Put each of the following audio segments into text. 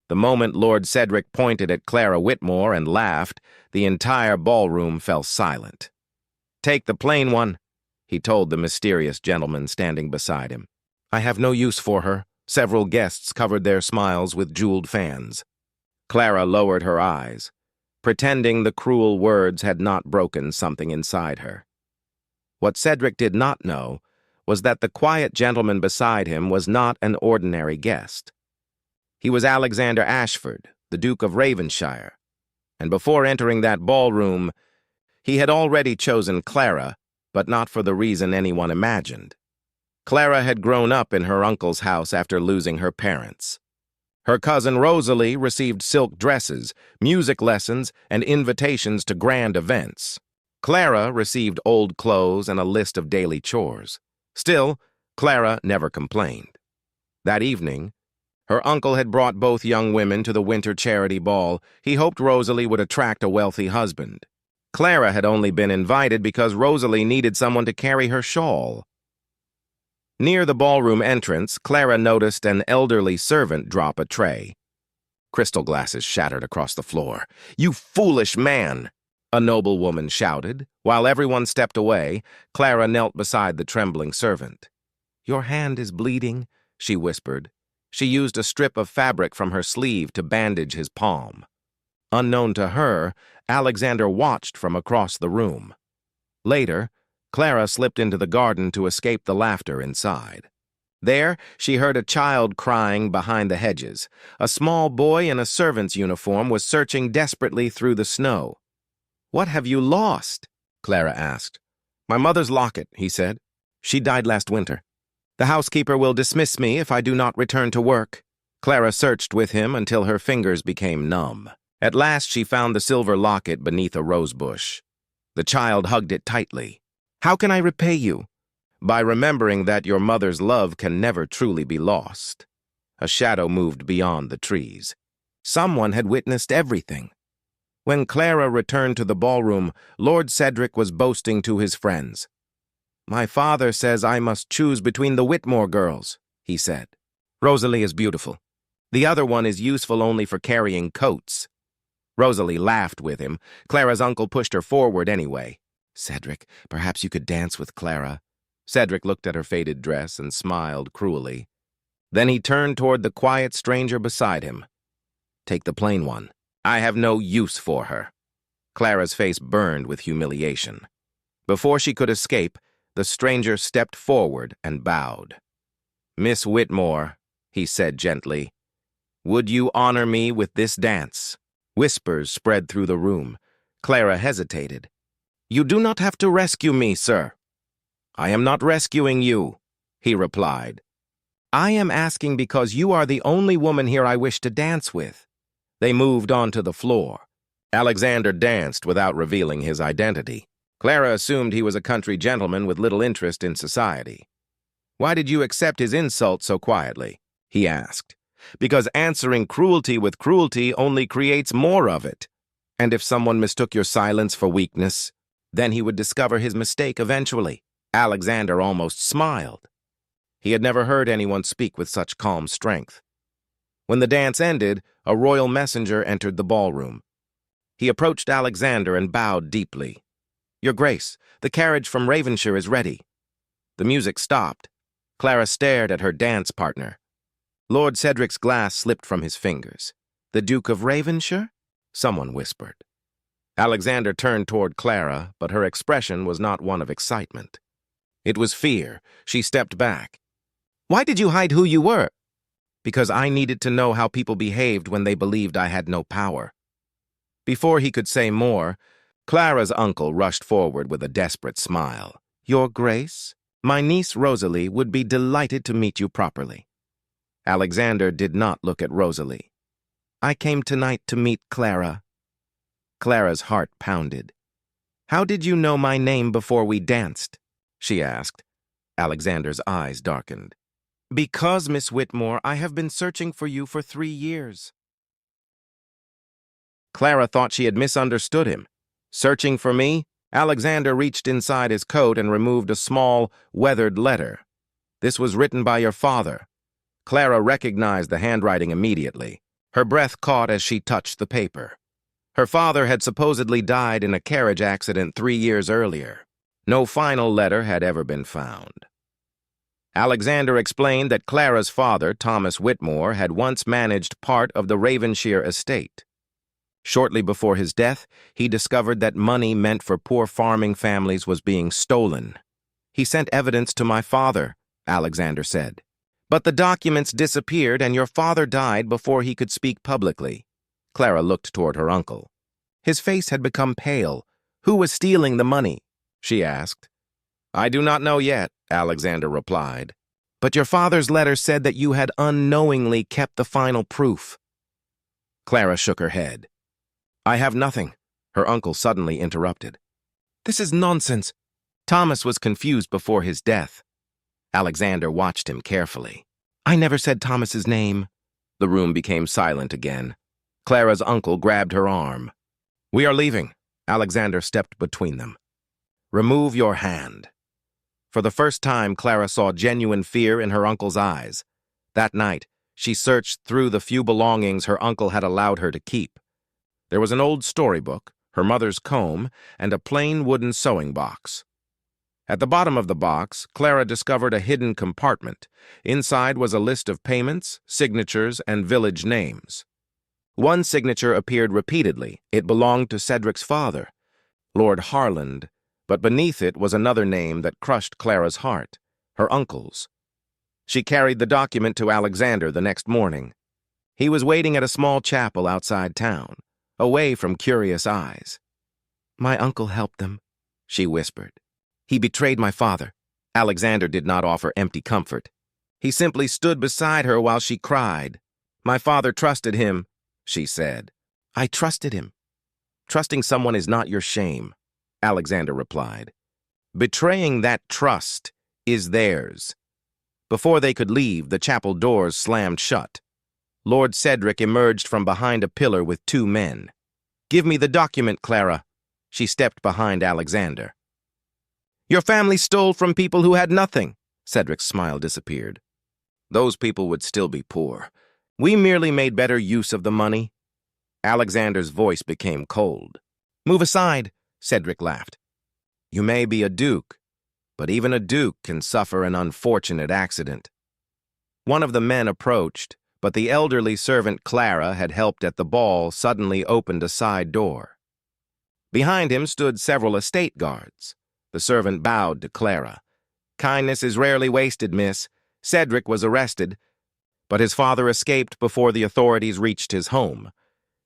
The moment Lord Cedric pointed at Clara Whitmore and laughed, the entire ballroom fell silent. "Take the plain one," he told the mysterious gentleman standing beside him. "I have no use for her." Several guests covered their smiles with jeweled fans. Clara lowered her eyes, pretending the cruel words had not broken something inside her. What Cedric did not know was that the quiet gentleman beside him was not an ordinary guest. He was Alexander Ashford, the Duke of Ravenshire, and before entering that ballroom, he had already chosen Clara, but not for the reason anyone imagined. Clara had grown up in her uncle's house after losing her parents. Her cousin Rosalie received silk dresses, music lessons, and invitations to grand events. Clara received old clothes and a list of daily chores. Still, Clara never complained. That evening, her uncle had brought both young women to the winter charity ball. He hoped Rosalie would attract a wealthy husband. Clara had only been invited because Rosalie needed someone to carry her shawl. Near the ballroom entrance, Clara noticed an elderly servant drop a tray. Crystal glasses shattered across the floor. "You foolish man!" a noblewoman shouted. While everyone stepped away, Clara knelt beside the trembling servant. "Your hand is bleeding," she whispered. She used a strip of fabric from her sleeve to bandage his palm. Unknown to her, Alexander watched from across the room. Later, Clara slipped into the garden to escape the laughter inside. There, she heard a child crying behind the hedges. A small boy in a servant's uniform was searching desperately through the snow. "What have you lost?" Clara asked. "My mother's locket," he said. "She died last winter. The housekeeper will dismiss me if I do not return to work." Clara searched with him until her fingers became numb. At last she found the silver locket beneath a rose bush. The child hugged it tightly. "How can I repay you?" "By remembering that your mother's love can never truly be lost." A shadow moved beyond the trees. Someone had witnessed everything. When Clara returned to the ballroom, Lord Cedric was boasting to his friends. "My father says I must choose between the Whitmore girls," he said. "Rosalie is beautiful. The other one is useful only for carrying coats." Rosalie laughed with him. Clara's uncle pushed her forward anyway. "Cedric, perhaps you could dance with Clara." Cedric looked at her faded dress and smiled cruelly. Then he turned toward the quiet stranger beside him. "Take the plain one. I have no use for her." Clara's face burned with humiliation. Before she could escape, the stranger stepped forward and bowed. "Miss Whitmore," he said gently, "would you honor me with this dance?" Whispers spread through the room. Clara hesitated. "You do not have to rescue me, sir." "I am not rescuing you," he replied. "I am asking because you are the only woman here I wish to dance with." They moved onto the floor. Alexander danced without revealing his identity. Clara assumed he was a country gentleman with little interest in society. "Why did you accept his insult so quietly?" he asked. "Because answering cruelty with cruelty only creates more of it. And if someone mistook your silence for weakness, then he would discover his mistake eventually." Alexander almost smiled. He had never heard anyone speak with such calm strength. When the dance ended, a royal messenger entered the ballroom. He approached Alexander and bowed deeply. "Your Grace, the carriage from Ravenshire is ready." The music stopped. Clara stared at her dance partner. Lord Cedric's glass slipped from his fingers. "The Duke of Ravenshire?" someone whispered. Alexander turned toward Clara, but her expression was not one of excitement. It was fear. She stepped back. "Why did you hide who you were?" "Because I needed to know how people behaved when they believed I had no power." Before he could say more, Clara's uncle rushed forward with a desperate smile. "Your Grace, my niece Rosalie would be delighted to meet you properly." Alexander did not look at Rosalie. "I came tonight to meet Clara." Clara's heart pounded. "How did you know my name before we danced?" she asked. Alexander's eyes darkened. "Because, Miss Whitmore, I have been searching for you for 3 years." Clara thought she had misunderstood him. "Searching for me?" Alexander reached inside his coat and removed a small, weathered letter. "This was written by your father." Clara recognized the handwriting immediately. Her breath caught as she touched the paper. Her father had supposedly died in a carriage accident 3 years earlier. No final letter had ever been found. Alexander explained that Clara's father, Thomas Whitmore, had once managed part of the Ravenshire estate. Shortly before his death, he discovered that money meant for poor farming families was being stolen. "He sent evidence to my father," Alexander said. "But the documents disappeared and your father died before he could speak publicly." Clara looked toward her uncle. His face had become pale. "Who was stealing the money?" she asked. "I do not know yet," Alexander replied. "But your father's letter said that you had unknowingly kept the final proof." Clara shook her head. "I have nothing," her uncle suddenly interrupted. "This is nonsense. Thomas was confused before his death." Alexander watched him carefully. "I never said Thomas's name." The room became silent again. Clara's uncle grabbed her arm. "We are leaving." Alexander stepped between them. "Remove your hand." For the first time, Clara saw genuine fear in her uncle's eyes. That night, she searched through the few belongings her uncle had allowed her to keep. There was an old storybook, her mother's comb, and a plain wooden sewing box. At the bottom of the box, Clara discovered a hidden compartment. Inside was a list of payments, signatures, and village names. One signature appeared repeatedly. It belonged to Cedric's father, Lord Harland, but beneath it was another name that crushed Clara's heart, her uncle's. She carried the document to Alexander the next morning. He was waiting at a small chapel outside town, away from curious eyes. "My uncle helped them," she whispered. "He betrayed my father." Alexander did not offer empty comfort. He simply stood beside her while she cried. "My father trusted him," she said. "I trusted him." "Trusting someone is not your shame," Alexander replied. "Betraying that trust is theirs." Before they could leave, the chapel doors slammed shut. Lord Cedric emerged from behind a pillar with 2 men. "Give me the document, Clara." She stepped behind Alexander. "Your family stole from people who had nothing." Cedric's smile disappeared. "Those people would still be poor. We merely made better use of the money." Alexander's voice became cold. "Move aside," Cedric laughed. "You may be a duke, but even a duke can suffer an unfortunate accident." One of the men approached, but the elderly servant Clara had helped at the ball suddenly opened a side door. Behind him stood several estate guards. The servant bowed to Clara. "Kindness is rarely wasted, miss. Cedric was arrested, but his father escaped before the authorities reached his home."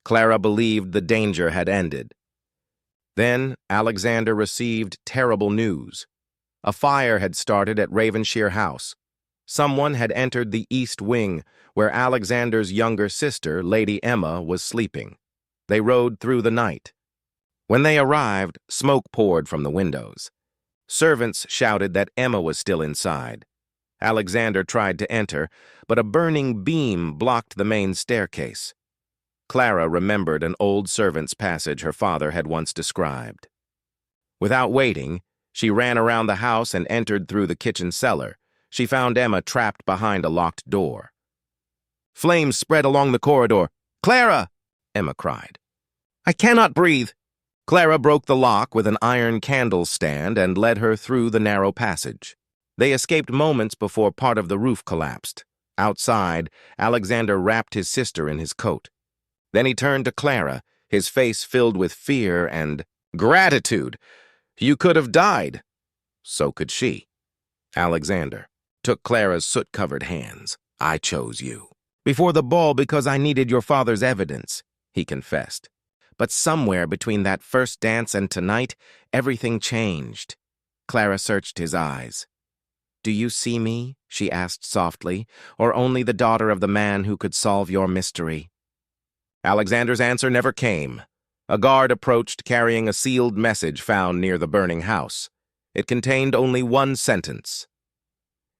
Clara believed the danger had ended. Then Alexander received terrible news. A fire had started at Ravenshire House. Someone had entered the east wing, where Alexander's younger sister, Lady Emma, was sleeping. They rode through the night. When they arrived, smoke poured from the windows. Servants shouted that Emma was still inside. Alexander tried to enter, but a burning beam blocked the main staircase. Clara remembered an old servant's passage her father had once described. Without waiting, she ran around the house and entered through the kitchen cellar. She found Emma trapped behind a locked door. Flames spread along the corridor. "Clara!" Emma cried. "I cannot breathe." Clara broke the lock with an iron candle stand and led her through the narrow passage. They escaped moments before part of the roof collapsed. Outside, Alexander wrapped his sister in his coat. Then he turned to Clara, his face filled with fear and gratitude. "You could have died." "So could she." Alexander took Clara's soot-covered hands. "I chose you. Before the ball because I needed your father's evidence," he confessed. "But somewhere between that first dance and tonight, everything changed." Clara searched his eyes. "Do you see me?" she asked softly, "or only the daughter of the man who could solve your mystery?" Alexander's answer never came. A guard approached carrying a sealed message found near the burning house. It contained only one sentence.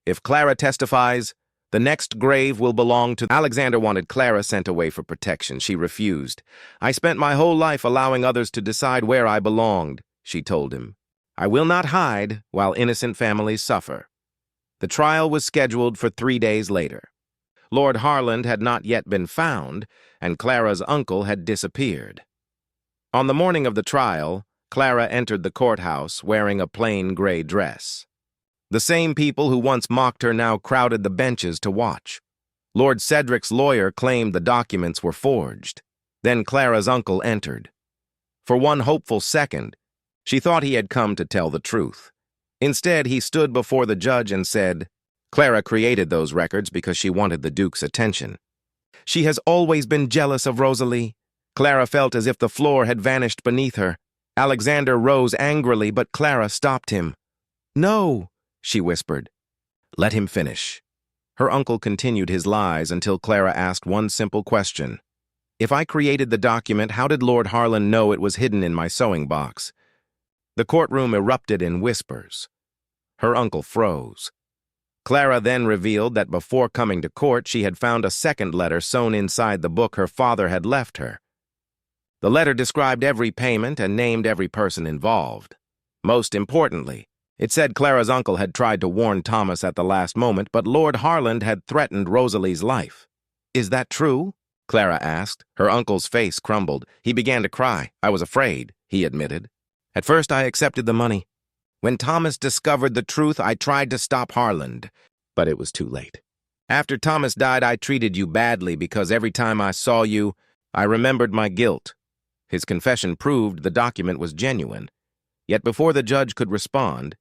"If Clara testifies, the next grave will belong to..." Alexander wanted Clara sent away for protection. She refused. "I spent my whole life allowing others to decide where I belonged," she told him. "I will not hide while innocent families suffer." The trial was scheduled for 3 days later. Lord Harland had not yet been found, and Clara's uncle had disappeared. On the morning of the trial, Clara entered the courthouse wearing a plain gray dress. The same people who once mocked her now crowded the benches to watch. Lord Cedric's lawyer claimed the documents were forged. Then Clara's uncle entered. For one hopeful second, she thought he had come to tell the truth. Instead, he stood before the judge and said, "Clara created those records because she wanted the Duke's attention. She has always been jealous of Rosalie." Clara felt as if the floor had vanished beneath her. Alexander rose angrily, but Clara stopped him. "No," she whispered. "Let him finish." Her uncle continued his lies until Clara asked one simple question. "If I created the document, how did Lord Harland know it was hidden in my sewing box?" The courtroom erupted in whispers. Her uncle froze. Clara then revealed that before coming to court, she had found a second letter sewn inside the book her father had left her. The letter described every payment and named every person involved. Most importantly, it said Clara's uncle had tried to warn Thomas at the last moment, but Lord Harland had threatened Rosalie's life. "Is that true?" Clara asked. Her uncle's face crumbled. He began to cry. "I was afraid," he admitted. "At first I accepted the money. When Thomas discovered the truth, I tried to stop Harland, but it was too late. After Thomas died, I treated you badly because every time I saw you, I remembered my guilt." His confession proved the document was genuine. Yet before the judge could respond,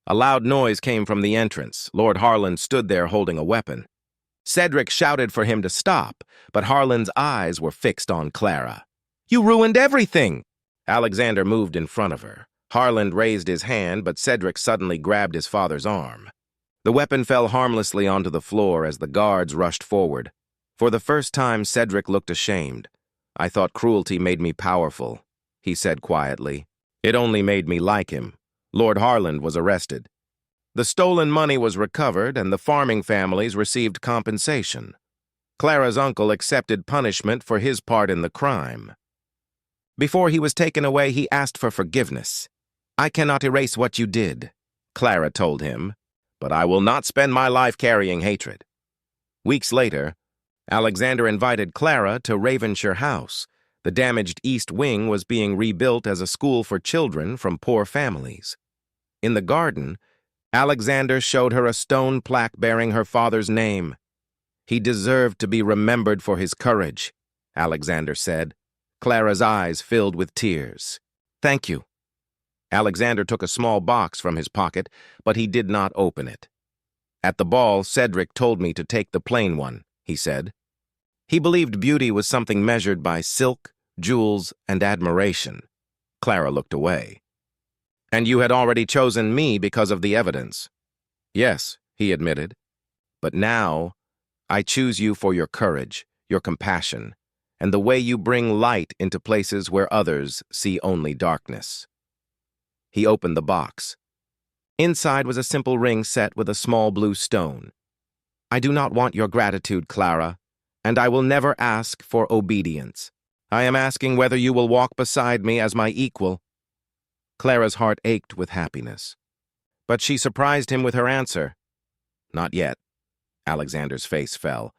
a loud noise came from the entrance. Lord Harland stood there holding a weapon. Cedric shouted for him to stop, but Harland's eyes were fixed on Clara. "You ruined everything!" Alexander moved in front of her. Harland raised his hand, but Cedric suddenly grabbed his father's arm. The weapon fell harmlessly onto the floor as the guards rushed forward. For the first time, Cedric looked ashamed. "I thought cruelty made me powerful," he said quietly. "It only made me like him." Lord Harland was arrested. The stolen money was recovered, and the farming families received compensation. Clara's uncle accepted punishment for his part in the crime. Before he was taken away, he asked for forgiveness. "I cannot erase what you did," Clara told him, "but I will not spend my life carrying hatred." Weeks later, Alexander invited Clara to Ravenshire House. The damaged East Wing was being rebuilt as a school for children from poor families. In the garden, Alexander showed her a stone plaque bearing her father's name. "He deserved to be remembered for his courage," Alexander said. Clara's eyes filled with tears. "Thank you." Alexander took a small box from his pocket, but he did not open it. "At the ball, Cedric told me to take the plain one," he said. He believed beauty was something measured by silk, jewels, and admiration. Clara looked away. "And you had already chosen me because of the evidence." "Yes," he admitted. "But now, I choose you for your courage, your compassion, and the way you bring light into places where others see only darkness." He opened the box. Inside was a simple ring set with a small blue stone. "I do not want your gratitude, Clara, and I will never ask for obedience. I am asking whether you will walk beside me as my equal." Clara's heart ached with happiness. But she surprised him with her answer. "Not yet." Alexander's face fell,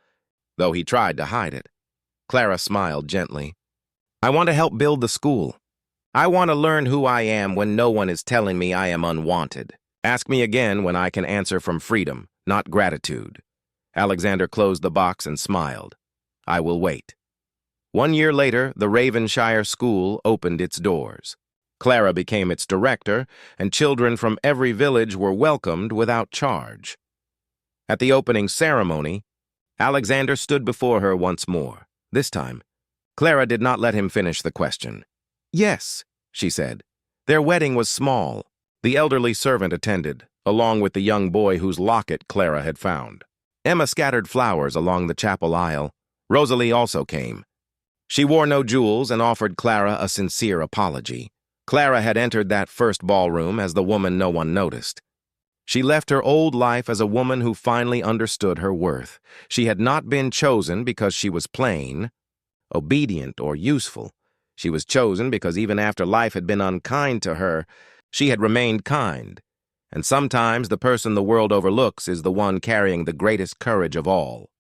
though he tried to hide it. Clara smiled gently. "I want to help build the school. I want to learn who I am when no one is telling me I am unwanted. Ask me again when I can answer from freedom, not gratitude." Alexander closed the box and smiled. "I will wait." 1 year later, the Ravenshire school opened its doors. Clara became its director, and children from every village were welcomed without charge. At the opening ceremony, Alexander stood before her once more. This time, Clara did not let him finish the question. "Yes," she said. Their wedding was small. The elderly servant attended, along with the young boy whose locket Clara had found. Emma scattered flowers along the chapel aisle. Rosalie also came. She wore no jewels and offered Clara a sincere apology. Clara had entered that first ballroom as the woman no one noticed. She left her old life as a woman who finally understood her worth. She had not been chosen because she was plain, obedient, or useful. She was chosen because even after life had been unkind to her, she had remained kind. And sometimes the person the world overlooks is the one carrying the greatest courage of all.